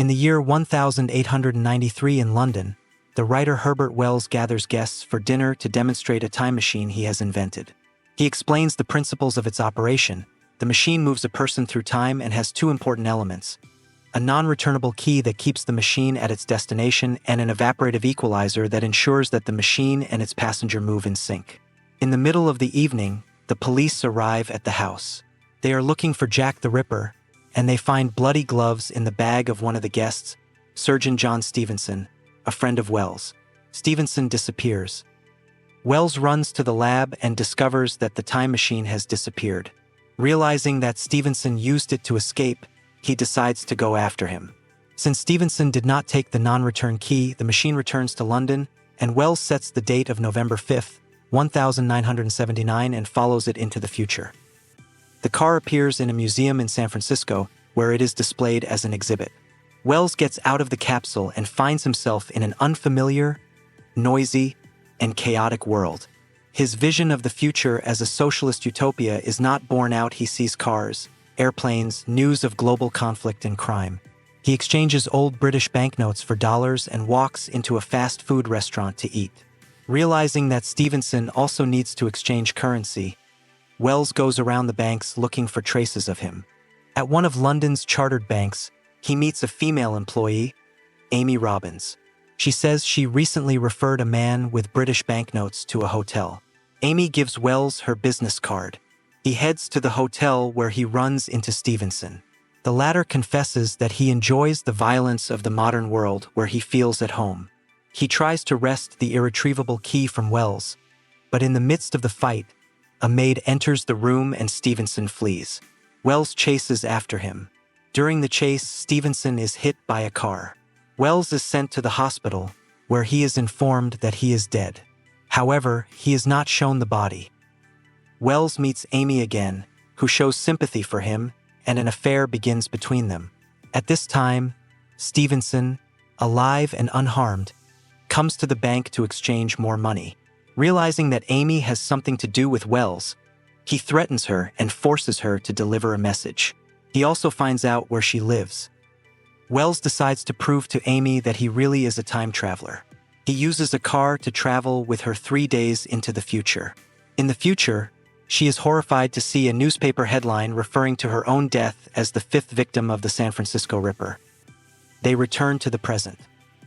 In the year 1893 in London, the writer Herbert Wells gathers guests for dinner to demonstrate a time machine he has invented. He explains the principles of its operation. The machine moves a person through time and has two important elements: a non-returnable key that keeps the machine at its destination and an evaporative equalizer that ensures that the machine and its passenger move in sync. In the middle of the evening, the police arrive at the house. They are looking for Jack the Ripper, and they find bloody gloves in the bag of one of the guests, Surgeon John Stevenson, a friend of Wells. Stevenson disappears. Wells runs to the lab and discovers that the time machine has disappeared. Realizing that Stevenson used it to escape, he decides to go after him. Since Stevenson did not take the non-return key, the machine returns to London, and Wells sets the date of November 5th, 1979 and follows it into the future. The car appears in a museum in San Francisco, where it is displayed as an exhibit. Wells gets out of the capsule and finds himself in an unfamiliar, noisy, and chaotic world. His vision of the future as a socialist utopia is not borne out. He sees cars, airplanes, news of global conflict and crime. He exchanges old British banknotes for dollars and walks into a fast food restaurant to eat. Realizing that Stevenson also needs to exchange currency, Wells goes around the banks looking for traces of him. At one of London's chartered banks, he meets a female employee, Amy Robbins. She says she recently referred a man with British banknotes to a hotel. Amy gives Wells her business card. He heads to the hotel where he runs into Stevenson. The latter confesses that he enjoys the violence of the modern world where he feels at home. He tries to wrest the irretrievable key from Wells, but in the midst of the fight, a maid enters the room and Stevenson flees. Wells chases after him. During the chase, Stevenson is hit by a car. Wells is sent to the hospital, where he is informed that he is dead. However, he is not shown the body. Wells meets Amy again, who shows sympathy for him, and an affair begins between them. At this time, Stevenson, alive and unharmed, comes to the bank to exchange more money. Realizing that Amy has something to do with Wells, he threatens her and forces her to deliver a message. He also finds out where she lives. Wells decides to prove to Amy that he really is a time traveler. He uses a car to travel with her 3 days into the future. In the future, she is horrified to see a newspaper headline referring to her own death as the 5th victim of the San Francisco Ripper. They return to the present.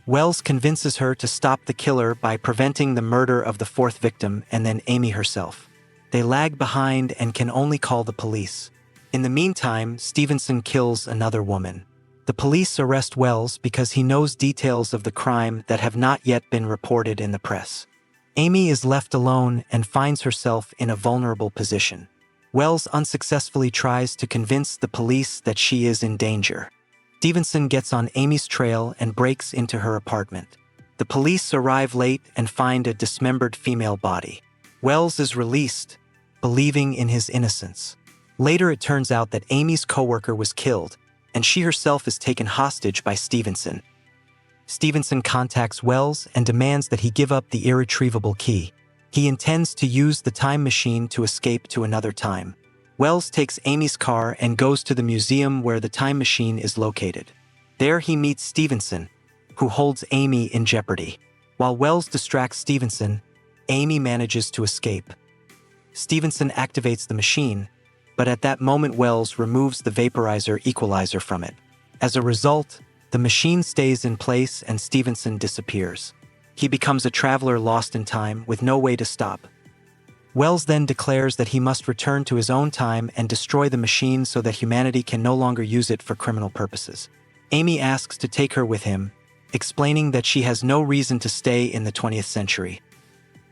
Wells convinces her to stop the killer by preventing the murder of the 4th victim and then Amy herself. They lag behind and can only call the police. In the meantime, Stevenson kills another woman. The police arrest Wells because he knows details of the crime that have not yet been reported in the press. Amy is left alone and finds herself in a vulnerable position. Wells unsuccessfully tries to convince the police that she is in danger. Stevenson gets on Amy's trail and breaks into her apartment. The police arrive late and find a dismembered female body. Wells is released, believing in his innocence. Later it turns out that Amy's coworker was killed, and she herself is taken hostage by Stevenson. Stevenson contacts Wells and demands that he give up the irretrievable key. He intends to use the time machine to escape to another time. Wells takes Amy's car and goes to the museum where the time machine is located. There he meets Stevenson, who holds Amy in jeopardy. While Wells distracts Stevenson, Amy manages to escape. Stevenson activates the machine, but at that moment Wells removes the vaporizer equalizer from it. As a result, the machine stays in place and Stevenson disappears. He becomes a traveler lost in time with no way to stop. Wells then declares that he must return to his own time and destroy the machine so that humanity can no longer use it for criminal purposes. Amy asks to take her with him, explaining that she has no reason to stay in the 20th century.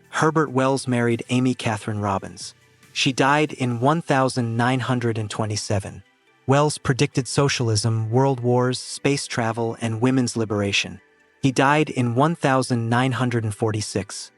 Herbert Wells married Amy Catherine Robbins. She died in 1927. Wells predicted socialism, world wars, space travel, and women's liberation. He died in 1946.